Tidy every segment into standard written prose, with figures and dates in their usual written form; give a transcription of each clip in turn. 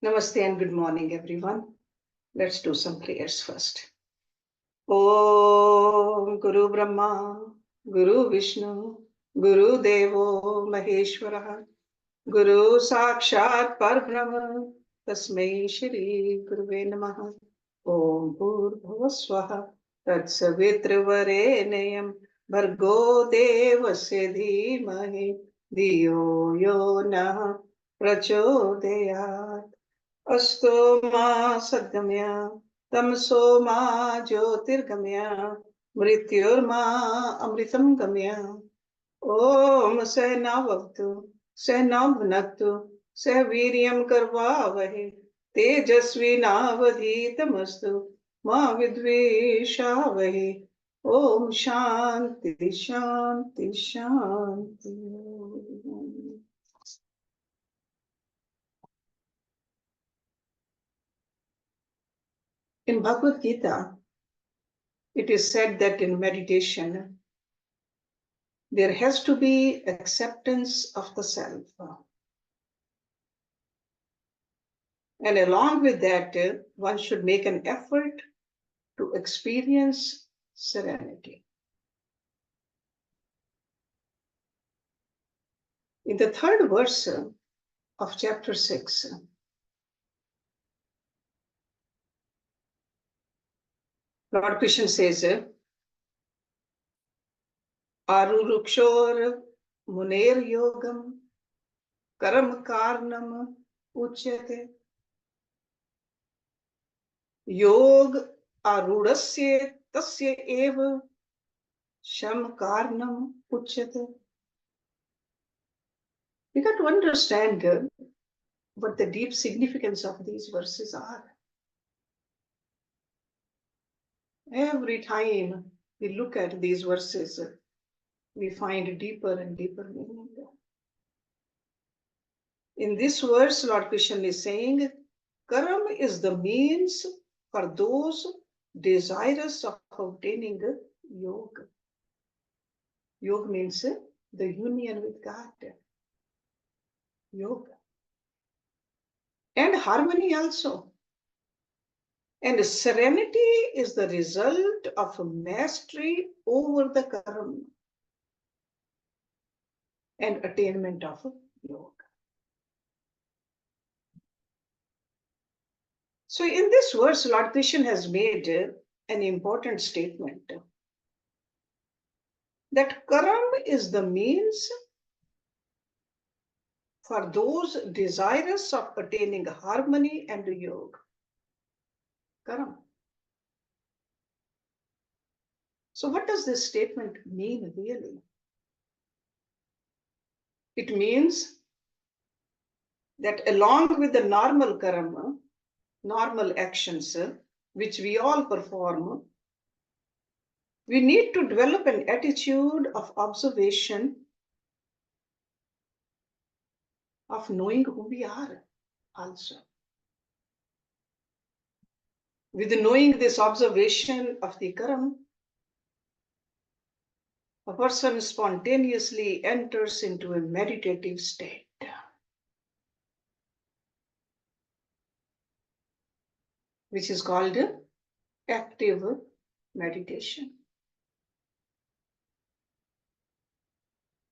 Namaste and good morning, everyone. Let's do some prayers first. Om Guru Brahma, Guru Vishnu, Guru Devo Maheshwara, Guru Sakshat Parbrahma, Tasmai Shri Guruve Namaha. Om Bhur-bhuvah-swaha, Tatsavitra-varenayam, Bhargo Devasya Dhimahi, Dhiyo Yo Nah Prachodayat. Asto ma sadgamya, tamso ma jyotirgamya, mrityorma amritam gamya. Om Sahnavavtu, Sahnabhunaktu, Sahviryam Karvavahe, Tejasvi Navadhitamastu, Ma Vidvishavahe. Om Shanti, Shanti, Shanti. In Bhagavad Gita, it is said that in meditation, there has to be acceptance of the self. And along with that, one should make an effort to experience serenity. In the third verse of chapter 6, Lord Krishna says, Arurukshor muner yogam karam karnam uchyate yog arudasya tasya eva sham karnam uchyate. We got to understand what the deep significance of these verses are. Every time we look at these verses, we find deeper and deeper meaning. In this verse, Lord Krishna is saying, Karam is the means for those desirous of obtaining yoga. Yoga means the union with God. Yoga. And harmony also. And serenity is the result of mastery over the karma and attainment of yoga. So in this verse, Lord Krishna has made an important statement that karma is the means for those desirous of attaining harmony and yoga. Karma. So what does this statement mean really? It means that along with the normal karma, normal actions which we all perform, we need to develop an attitude of observation, of knowing who we are also. With knowing this observation of the karma, a person spontaneously enters into a meditative state. Which is called active meditation.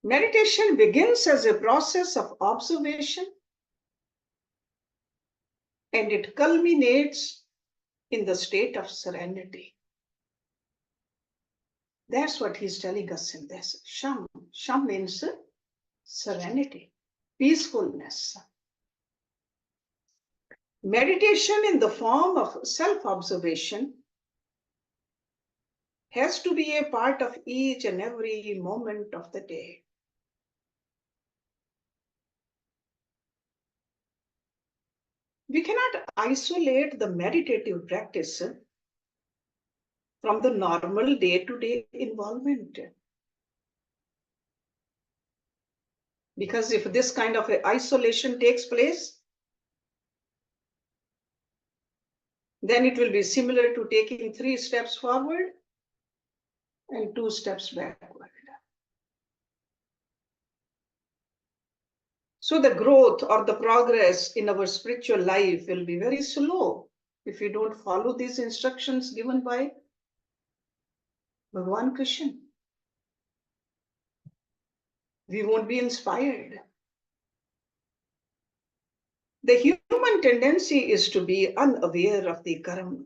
Meditation begins as a process of observation and it culminates in the state of serenity. That's what he's telling us in this. Sham. Sham means serenity, peacefulness. Meditation in the form of self-observation has to be a part of each and every moment of the day. We cannot isolate the meditative practice from the normal day-to-day involvement. Because if this kind of isolation takes place, then it will be similar to taking 3 steps forward and 2 steps backward. So the growth or the progress in our spiritual life will be very slow if you don't follow these instructions given by Bhagwan Krishna. We won't be inspired. The human tendency is to be unaware of the karma.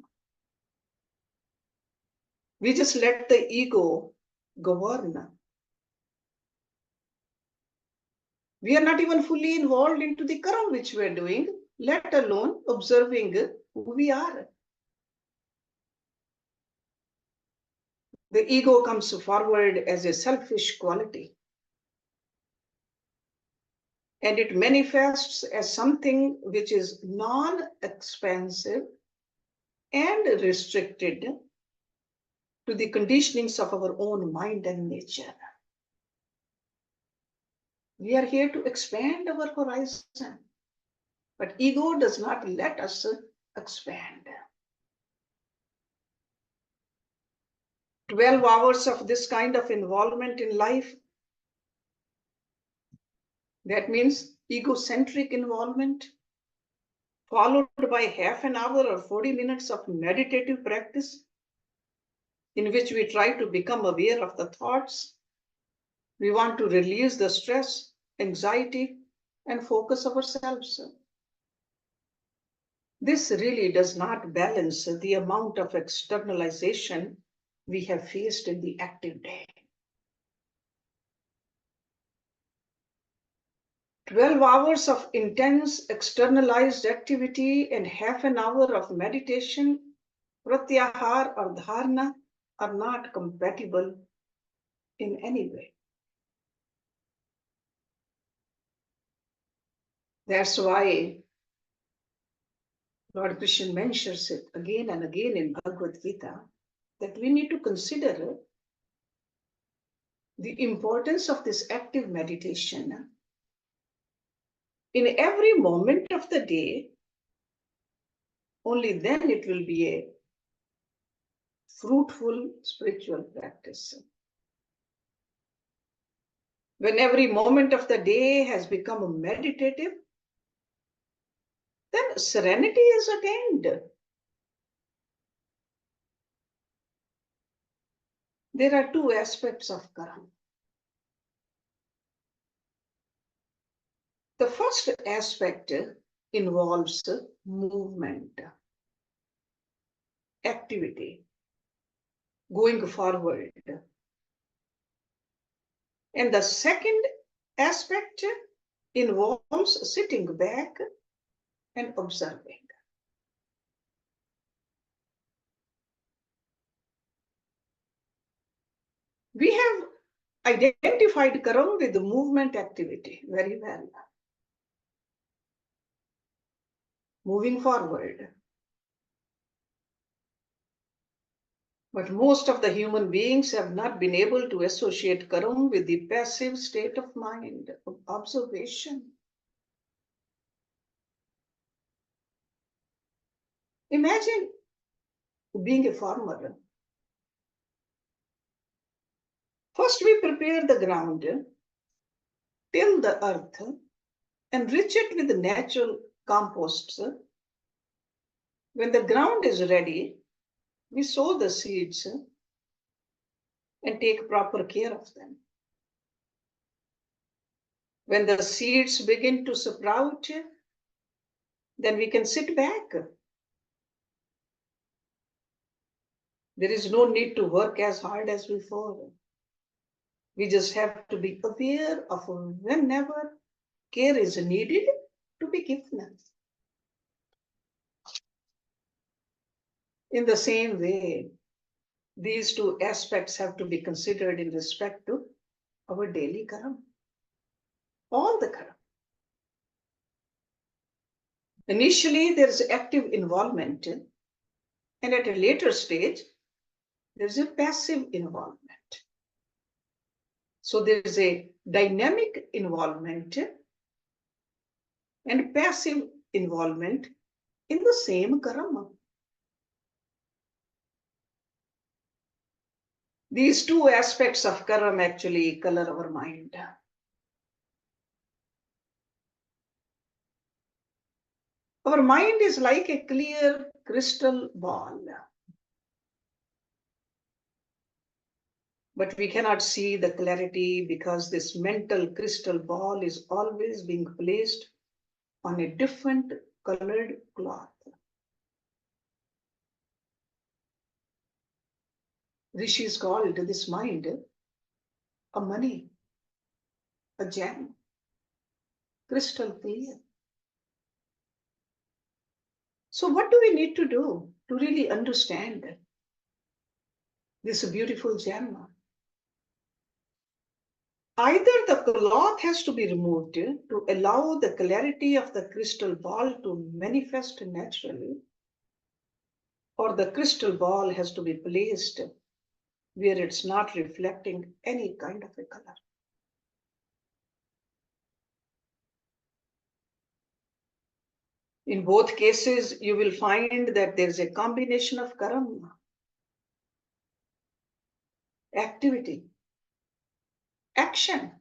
We just let the ego govern. We are not even fully involved into the karma which we are doing, let alone observing who we are. The ego comes forward as a selfish quality. And it manifests as something which is non-expansive and restricted to the conditionings of our own mind and nature. We are here to expand our horizon, but ego does not let us expand. 12 hours of this kind of involvement in life, that means egocentric involvement, followed by half an hour or 40 minutes of meditative practice, in which we try to become aware of the thoughts. We want to release the stress, anxiety, and focus ourselves. This really does not balance the amount of externalization we have faced in the active day. 12 hours of intense externalized activity and half an hour of meditation, pratyahar or dharana, are not compatible in any way. That's why Lord Krishna mentions it again and again in Bhagavad Gita, that we need to consider the importance of this active meditation in every moment of the day. Only then it will be a fruitful spiritual practice. When every moment of the day has become meditative, then serenity is attained. There are two aspects of karma. The first aspect involves movement, activity, going forward. And the second aspect involves sitting back and observing. We have identified karma with the movement activity very well. Moving forward. But most of the human beings have not been able to associate karma with the passive state of mind, of observation. Imagine being a farmer. First, we prepare the ground, till the earth, enrich it with natural composts. When the ground is ready, we sow the seeds and take proper care of them. When the seeds begin to sprout, then we can sit back. There is no need to work as hard as before. We just have to be aware of whenever care is needed to be given. In the same way, these two aspects have to be considered in respect to our daily karma. All the karma. Initially, there is active involvement, and at a later stage, there is a passive involvement. So there is a dynamic involvement and passive involvement in the same karma. These two aspects of karma actually color our mind. Our mind is like a clear crystal ball. But we cannot see the clarity because this mental crystal ball is always being placed on a different colored cloth. Rishis called this mind a money, a gem, crystal clear. So what do we need to do to really understand this beautiful gem? Either the cloth has to be removed to allow the clarity of the crystal ball to manifest naturally, or the crystal ball has to be placed where it's not reflecting any kind of a color. In both cases, you will find that there's a combination of karma, activity, action,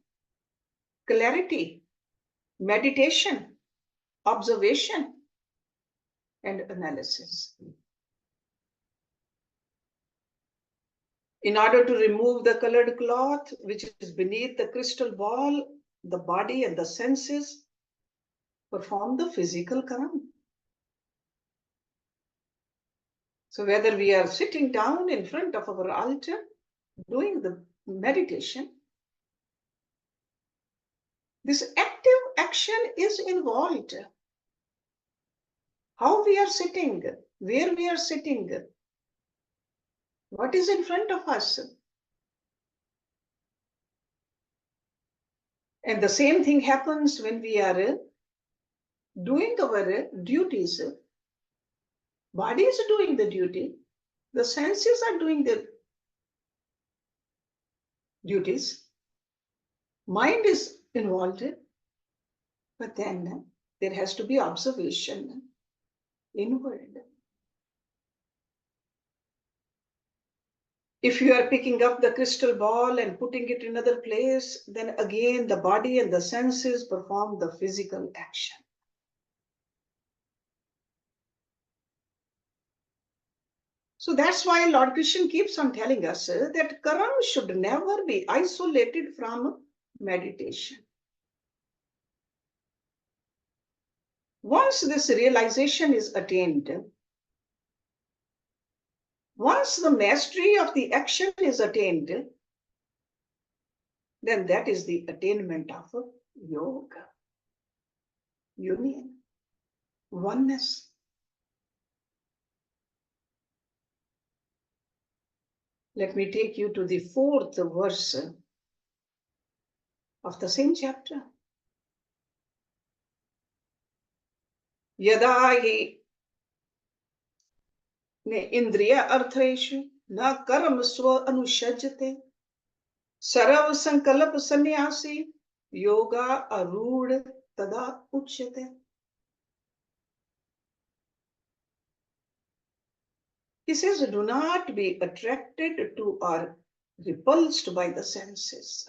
clarity, meditation, observation, and analysis. In order to remove the colored cloth, which is beneath the crystal ball, the body and the senses perform the physical karma. So whether we are sitting down in front of our altar, doing the meditation, this active action is involved. How we are sitting, where we are sitting, what is in front of us. And the same thing happens when we are doing our duties. Body is doing the duty, the senses are doing their duties, mind is involved, but then there has to be observation inward. If you are picking up the crystal ball and putting it in another place, then again the body and the senses perform the physical action. So that's why Lord Krishna keeps on telling us that karma should never be isolated from meditation. Once this realization is attained, once the mastery of the action is attained, then that is the attainment of yoga, union, oneness. Let me take you to the 4th verse of the same chapter. Yada hi indriya artheshu na karam swa anushajate sarv sankalp sannyasi yoga arud tada uchyate. He says, do not be attracted to or repulsed by the senses.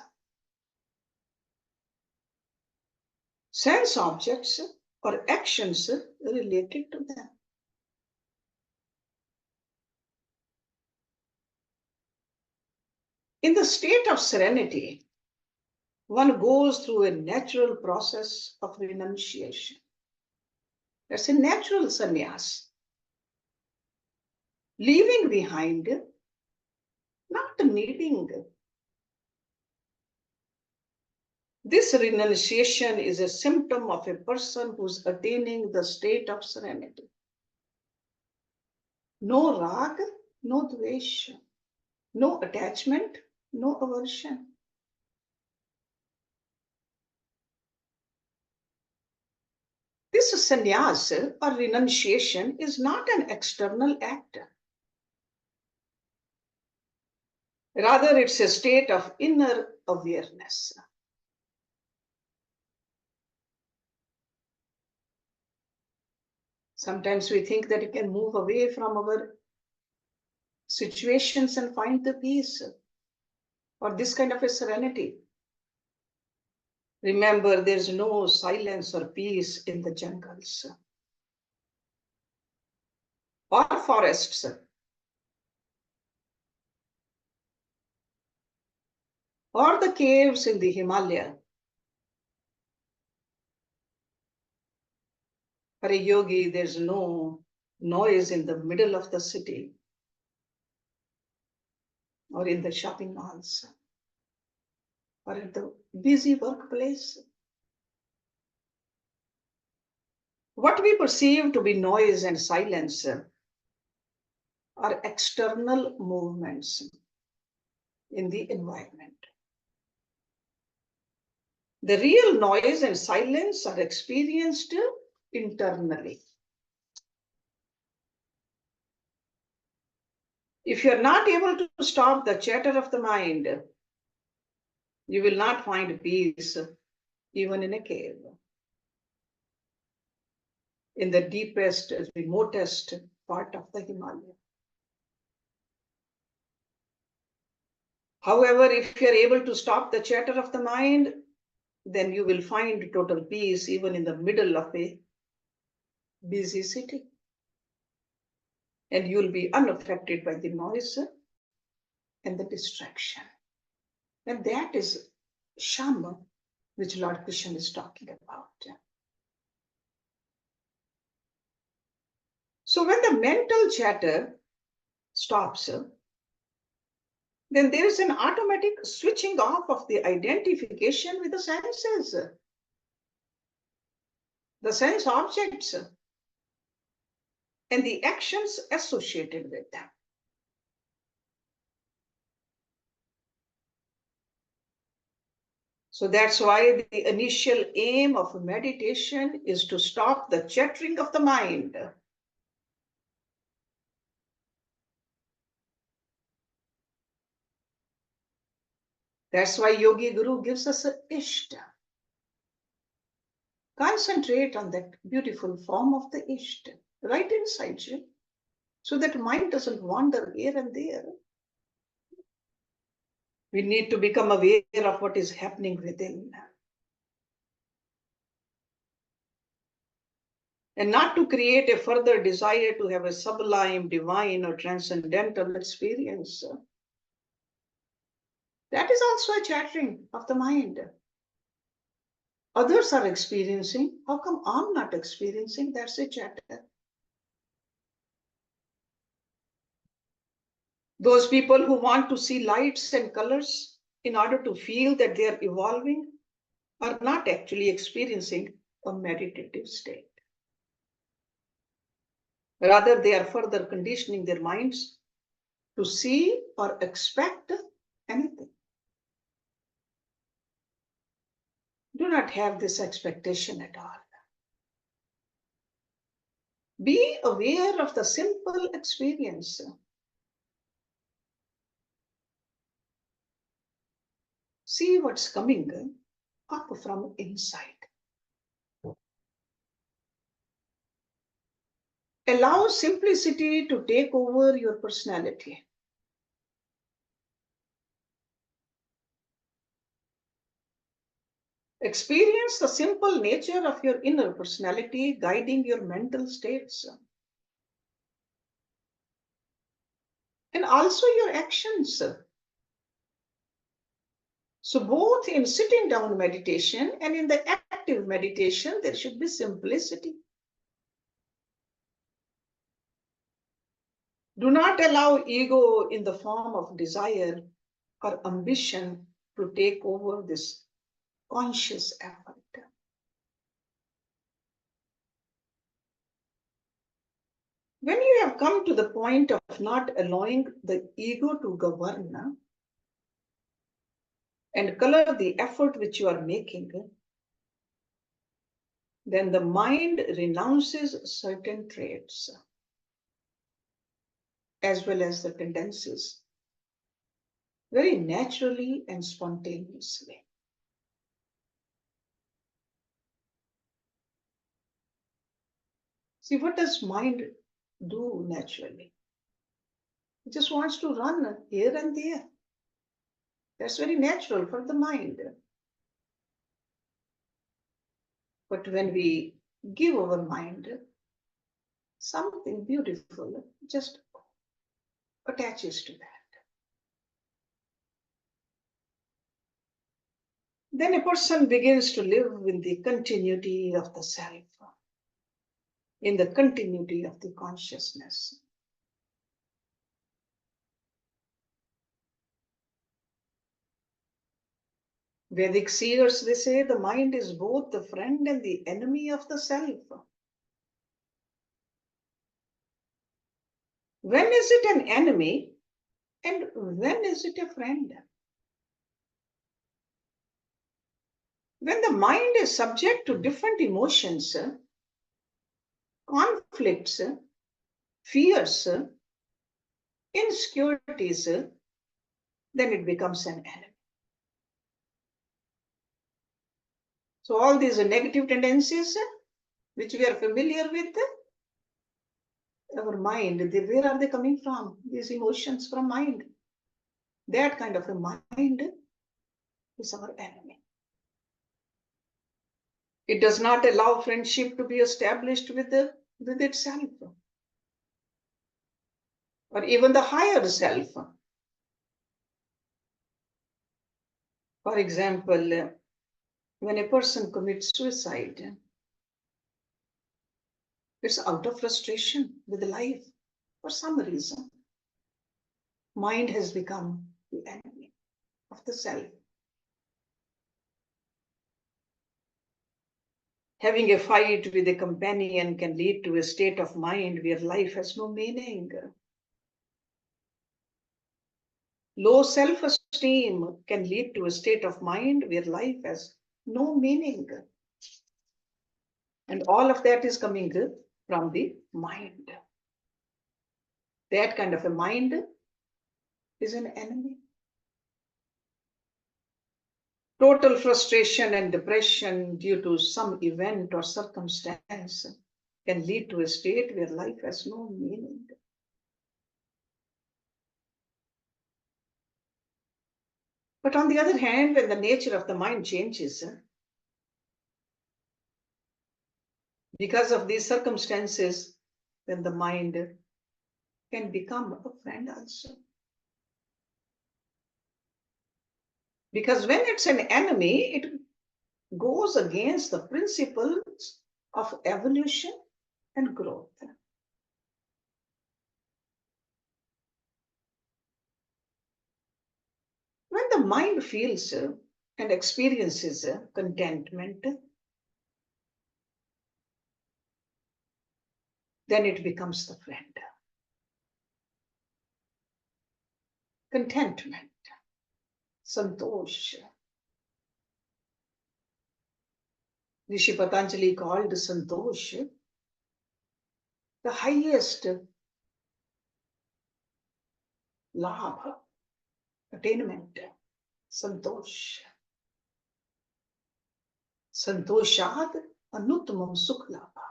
Sense objects or actions related to them. In the state of serenity, one goes through a natural process of renunciation. That's a natural sannyas. Leaving behind, not needing. This renunciation is a symptom of a person who's attaining the state of serenity. No rag, no dvesha, no attachment, no aversion. This sannyas or renunciation is not an external act. Rather, it's a state of inner awareness. Sometimes we think that we can move away from our situations and find the peace or this kind of a serenity. Remember, there's no silence or peace in the jungles. or forests, or the caves in the Himalaya. For a yogi, there's no noise in the middle of the city or in the shopping malls or in the busy workplace. What we perceive to be noise and silence are external movements in the environment. The real noise and silence are experienced internally. If you're not able to stop the chatter of the mind, you will not find peace even in a cave, in the deepest, remotest part of the Himalaya. However, if you're able to stop the chatter of the mind, then you will find total peace even in the middle of a busy city. And you'll be unaffected by the noise and the distraction. And that is Shama, which Lord Krishna is talking about. So when the mental chatter stops, then there is an automatic switching off of the identification with the senses, the sense objects, and the actions associated with them. So that's why the initial aim of meditation is to stop the chattering of the mind. That's why Yogi Guru gives us a ishta. Concentrate on that beautiful form of the ishta right inside you, so that mind doesn't wander here and there. We need to become aware of what is happening within, and not to create a further desire to have a sublime, divine, or transcendental experience. That is also a chattering of the mind. Others are experiencing. How come I'm not experiencing? That's a chatter. Those people who want to see lights and colors in order to feel that they are evolving are not actually experiencing a meditative state. Rather, they are further conditioning their minds to see or expect anything. Do not have this expectation at all. Be aware of the simple experience. See what's coming up from inside. Allow simplicity to take over your personality. Experience the simple nature of your inner personality guiding your mental states. And also your actions. So both in sitting down meditation and in the active meditation, there should be simplicity. Do not allow ego in the form of desire or ambition to take over this conscious effort. When you have come to the point of not allowing the ego to govern and color the effort which you are making, then the mind renounces certain traits as well as the tendencies very naturally and spontaneously. See, what does mind do naturally? It just wants to run here and there. That's very natural for the mind. But when we give our mind something beautiful just attaches to that. Then a person begins to live in the continuity of the self, in the continuity of the consciousness. Vedic seers, they say the mind is both the friend and the enemy of the self. When is it an enemy and when is it a friend? When the mind is subject to different emotions, conflicts, fears, insecurities, then it becomes an enemy. So all these negative tendencies, which we are familiar with, our mind, where are they coming from? These emotions from mind. That kind of a mind is our enemy. It does not allow friendship to be established with itself, or even the higher self. For example, when a person commits suicide, it's out of frustration with life for some reason. Mind has become the enemy of the self. Having a fight with a companion can lead to a state of mind where life has no meaning. Low self-esteem can lead to a state of mind where life has no meaning. And all of that is coming from the mind. That kind of a mind is an enemy. Total frustration and depression due to some event or circumstance can lead to a state where life has no meaning. But on the other hand, when the nature of the mind changes, because of these circumstances, then the mind can become a friend also. Because when it's an enemy, it goes against the principles of evolution and growth. When the mind feels and experiences contentment, then it becomes the friend. Contentment, santosh. Rishi Patanjali called santosh the highest labha, attainment. Santosh. Santoshad anuttamam sukh labha.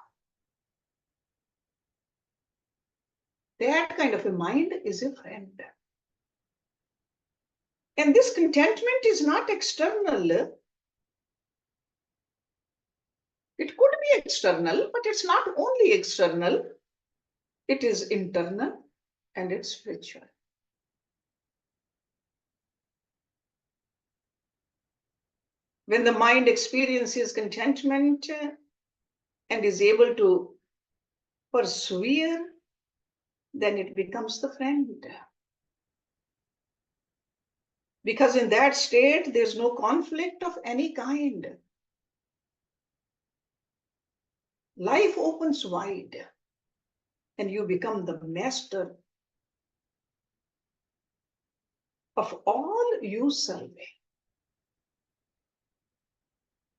That kind of a mind is a friend. And this contentment is not external. It could be external, but it's not only external. It is internal and it's spiritual. When the mind experiences contentment and is able to persevere, then it becomes the friend. Because in that state, there's no conflict of any kind. Life opens wide and you become the master of all you survey.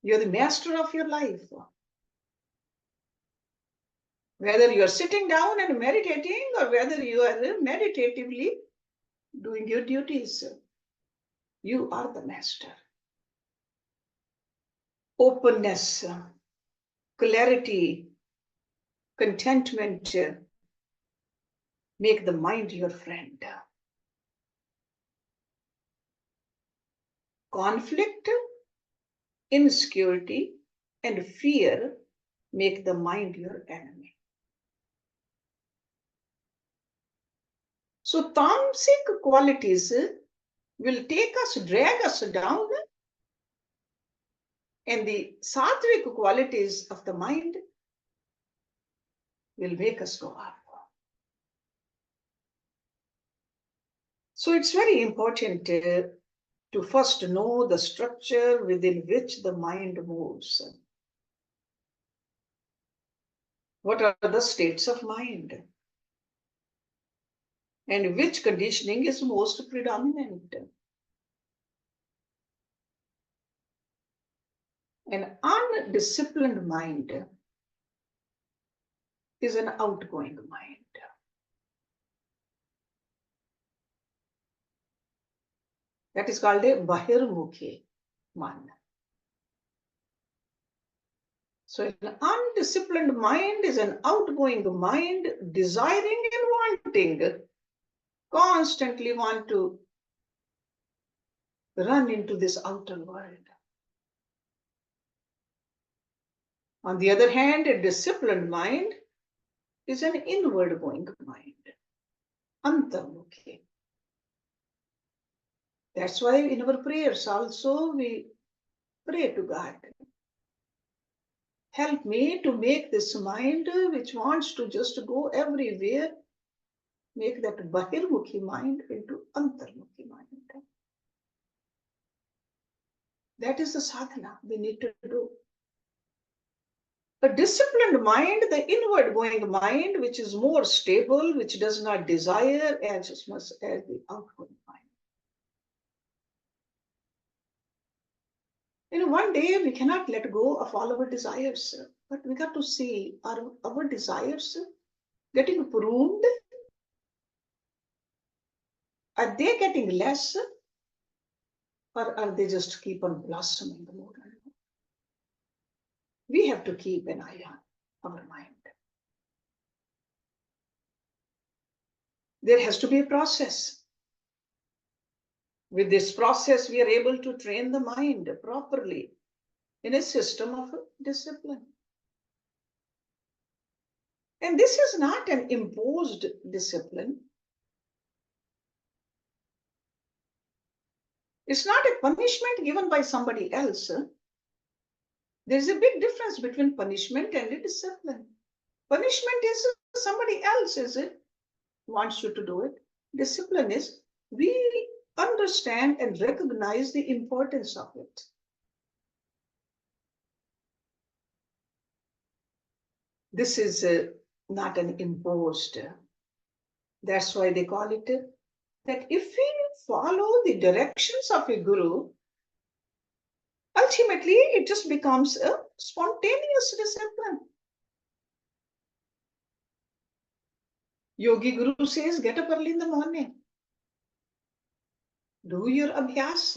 You're the master of your life. Whether you're sitting down and meditating or whether you are meditatively doing your duties, you are the master. Openness, clarity, contentment make the mind your friend. Conflict, insecurity, and fear make the mind your enemy. So tamasic qualities will drag us down, and the sattvic qualities of the mind will make us go up. So it's very important to first know the structure within which the mind moves. What are the states of mind? And which conditioning is most predominant? An undisciplined mind is an outgoing mind. That is called a bahirmukhi man. So an undisciplined mind is an outgoing mind, desiring and wanting, constantly want to run into this outer world. On the other hand, a disciplined mind is an inward going mind, antarmukhi. That's why in our prayers also we pray to God. Help me to make this mind which wants to just go everywhere, make that bahirmukhi mind into antarmukhi mind. That is the sadhana we need to do. A disciplined mind, the inward going mind, which is more stable, which does not desire as much as the outgoing mind. One day we cannot let go of all our desires, but we got to see, are our desires getting pruned? Are they getting less? Or are they just keep on blossoming more and more? We have to keep an eye on our mind. There has to be a process. With this process, we are able to train the mind properly in a system of discipline. And this is not an imposed discipline. It's not a punishment given by somebody else. There's a big difference between punishment and a discipline. Punishment is somebody else wants you to do it. Discipline is we understand and recognize the importance of it. This is not an imposed. That's why they call it that if we follow the directions of a guru, ultimately it just becomes a spontaneous discipline. Yogi Guru says, get up early in the morning. Do your abhyas.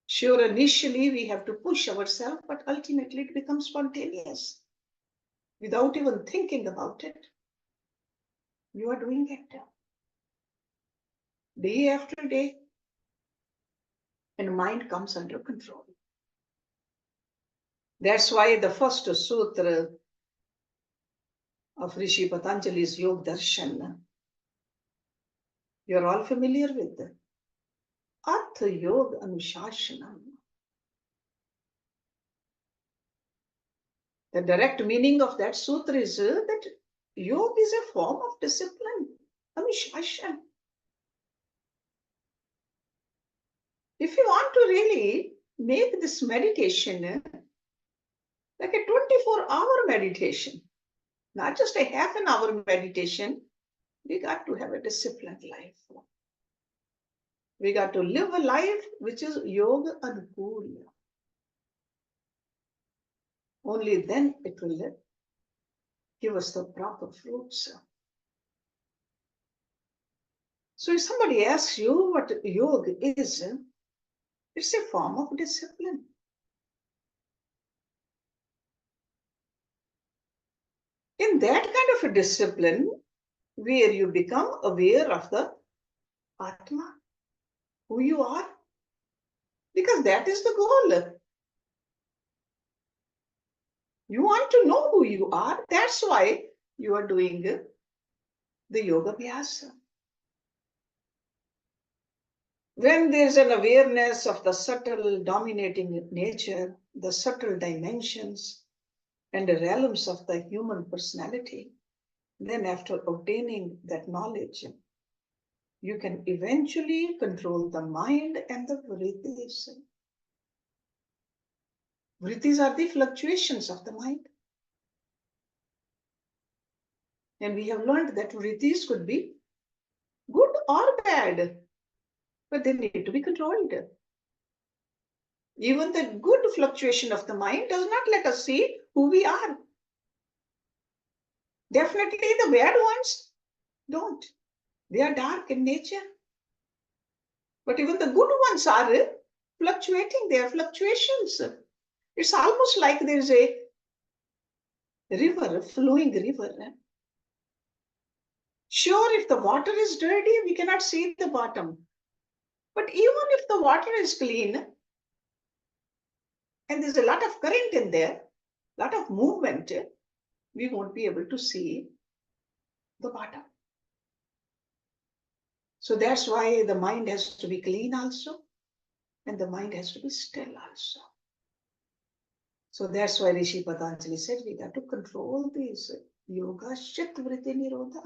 Sure, initially we have to push ourselves, but ultimately it becomes spontaneous. Without even thinking about it, you are doing it. Day after day, and mind comes under control. That's why the first sutra of Rishi Patanjali's Yoga Darshan, you're all familiar with it. Artha Yoga Anushashanam. The direct meaning of that sutra is that yoga is a form of discipline, anushashan. If you want to really make this meditation like a 24-hour meditation, not just a half an hour meditation, we got to have a disciplined life. We got to live a life which is yoga anukul. Only then it will give us the proper fruits. So if somebody asks you what yoga is, it's a form of discipline. In that kind of a discipline, where you become aware of the Atma, who you are, because that is the goal. You want to know who you are. That's why you are doing the yoga vyasa. When there's an awareness of the subtle dominating nature, the subtle dimensions and the realms of the human personality, then after obtaining that knowledge, you can eventually control the mind and the vrittis. Vrittis are the fluctuations of the mind. And we have learned that vrittis could be good or bad, but they need to be controlled. Even the good fluctuation of the mind does not let us see who we are. Definitely the bad ones don't. They are dark in nature. But even the good ones are fluctuating. They are fluctuations. It's almost like there's a river, a flowing river. Sure, if the water is dirty, we cannot see the bottom. But even if the water is clean, and there's a lot of current in there, a lot of movement, we won't be able to see the bottom. So that's why the mind has to be clean also, and the mind has to be still also. So that's why Rishi Patanjali said we got to control these yoga shit vritti nirodha.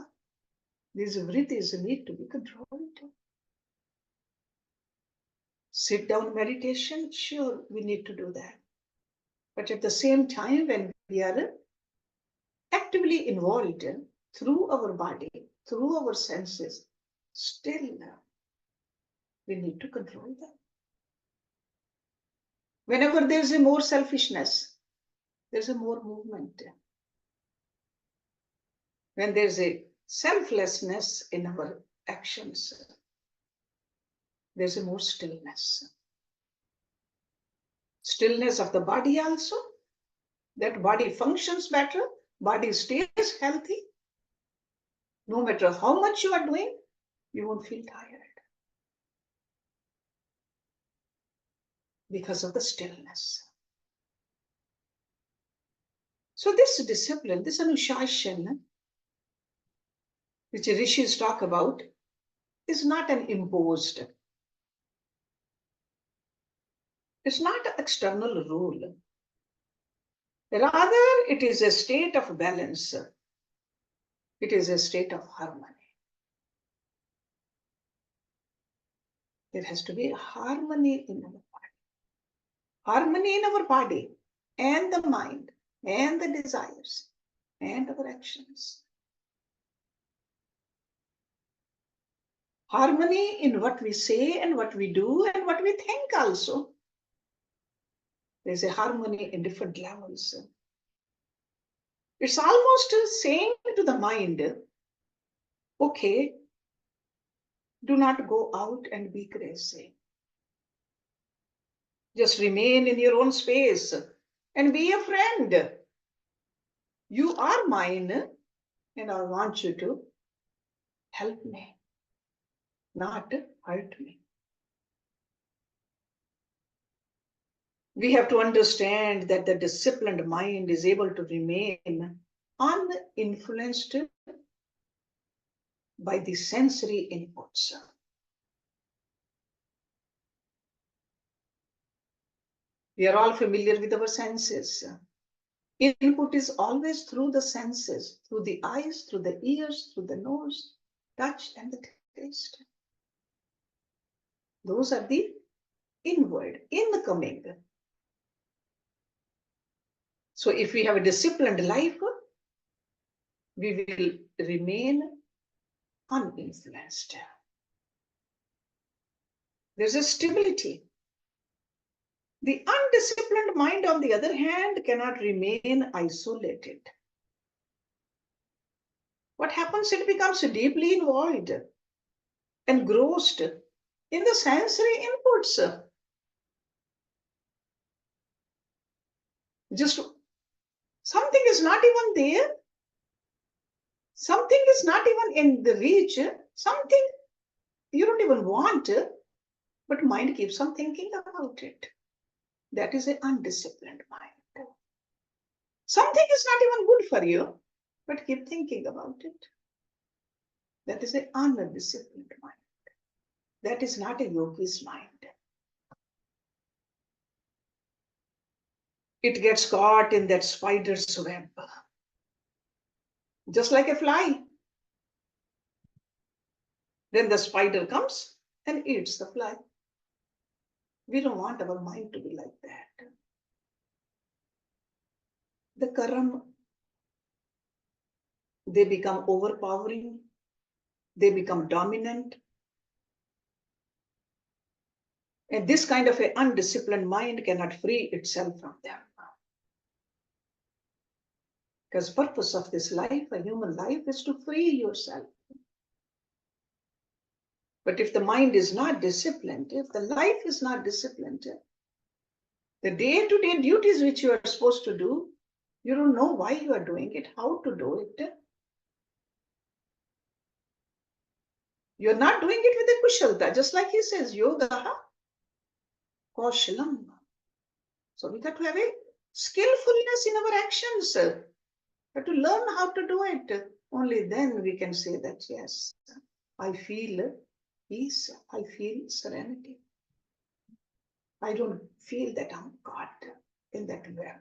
These vrittis need to be controlled. Sit down meditation, sure, we need to do that. But at the same time, when we are actively involved through our body, through our senses, still we need to control them. Whenever there's a more selfishness, there's a more movement. When there's a selflessness in our actions, there's a more stillness. Stillness of the body also, that body functions better, body stays healthy. No matter how much you are doing, you won't feel tired because of the stillness. So this discipline, this anushasana, which rishis talk about, is not an imposed. It's not an external rule. Rather, it is a state of balance. It is a state of harmony. There has to be harmony in our body. Harmony in our body and the mind and the desires and our actions. Harmony in what we say and what we do and what we think also. There's a harmony in different levels. It's almost saying to the mind, okay, do not go out and be crazy. Just remain in your own space and be a friend. You are mine and I want you to help me, not hurt me. We have to understand that the disciplined mind is able to remain uninfluenced by the sensory inputs. We are all familiar with our senses. Input is always through the senses, through the eyes, through the ears, through the nose, touch, and the taste. Those are the inward, incoming. So if we have a disciplined life, we will remain uninfluenced. There's a stability. The undisciplined mind, on the other hand, cannot remain isolated. What happens? It becomes deeply involved, engrossed in the sensory inputs. Just something is not even there. Something is not even in the reach. Something you don't even want, but mind keeps on thinking about it. That is an undisciplined mind. Something is not even good for you, but keep thinking about it. That is an undisciplined mind. That is not a yogi's mind. It gets caught in that spider's web, just like a fly. Then the spider comes and eats the fly. We don't want our mind to be like that. The karam, they become overpowering, they become dominant. And this kind of an undisciplined mind cannot free itself from them. Because purpose of this life, a human life, is to free yourself. But if the mind is not disciplined, if the life is not disciplined, the day-to-day duties which you are supposed to do, you don't know why you are doing it, how to do it. You're not doing it with a kushalta, just like he says, yoga kaushalam. So we got to have a skillfulness in our actions. We have to learn how to do it. Only then we can say that, yes, I feel peace, I feel serenity. I don't feel that I'm caught in that web.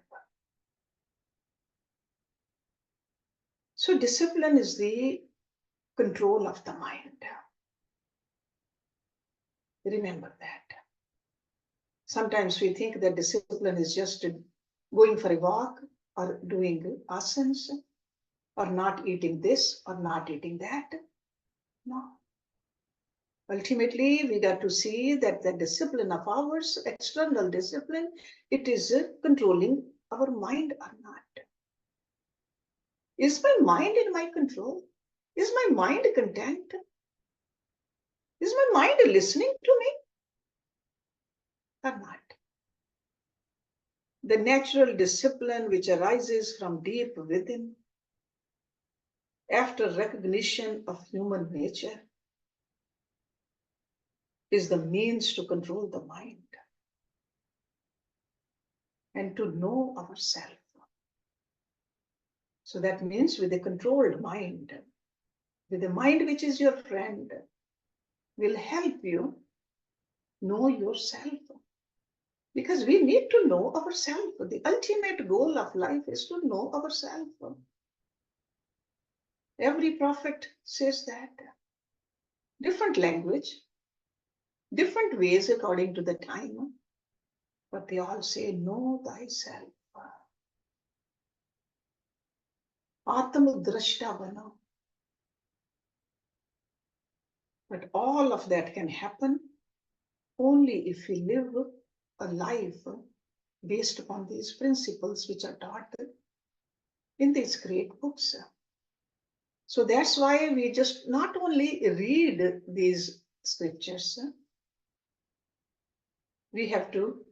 So discipline is the control of the mind. Remember that. Sometimes we think that discipline is just going for a walk or doing asanas or not eating this or not eating that. No. Ultimately, we got to see that the discipline of ours, external discipline, it is controlling our mind or not. Is my mind in my control? Is my mind content? Is my mind listening to me or not? The natural discipline which arises from deep within, after recognition of human nature, is the means to control the mind and to know ourselves. So that means with a controlled mind, with a mind which is your friend, will help you know yourself. Because we need to know ourselves. The ultimate goal of life is to know ourselves. Every prophet says that. Different language, different ways according to the time, but they all say, know thyself. Atmadrashtavana. But all of that can happen only if we live a life based upon these principles which are taught in these great books. So that's why we just not only read these scriptures, we have to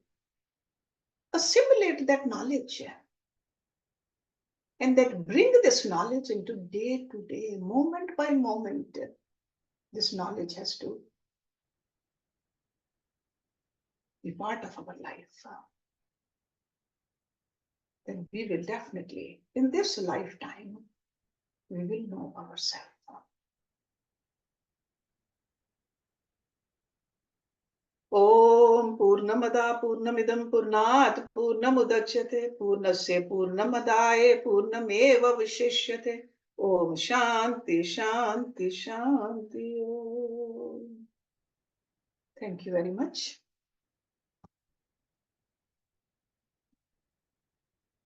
assimilate that knowledge and then bring this knowledge into day to day, moment by moment. This knowledge has to be part of our life. Then we will definitely, in this lifetime, we will know ourselves. Om Purnamada Purnamidam Purnat Purnamudachyate Purnasya Purnamadaye Purnameva Vishishyate. Om Shanti Shanti Shanti Om. Thank you very much.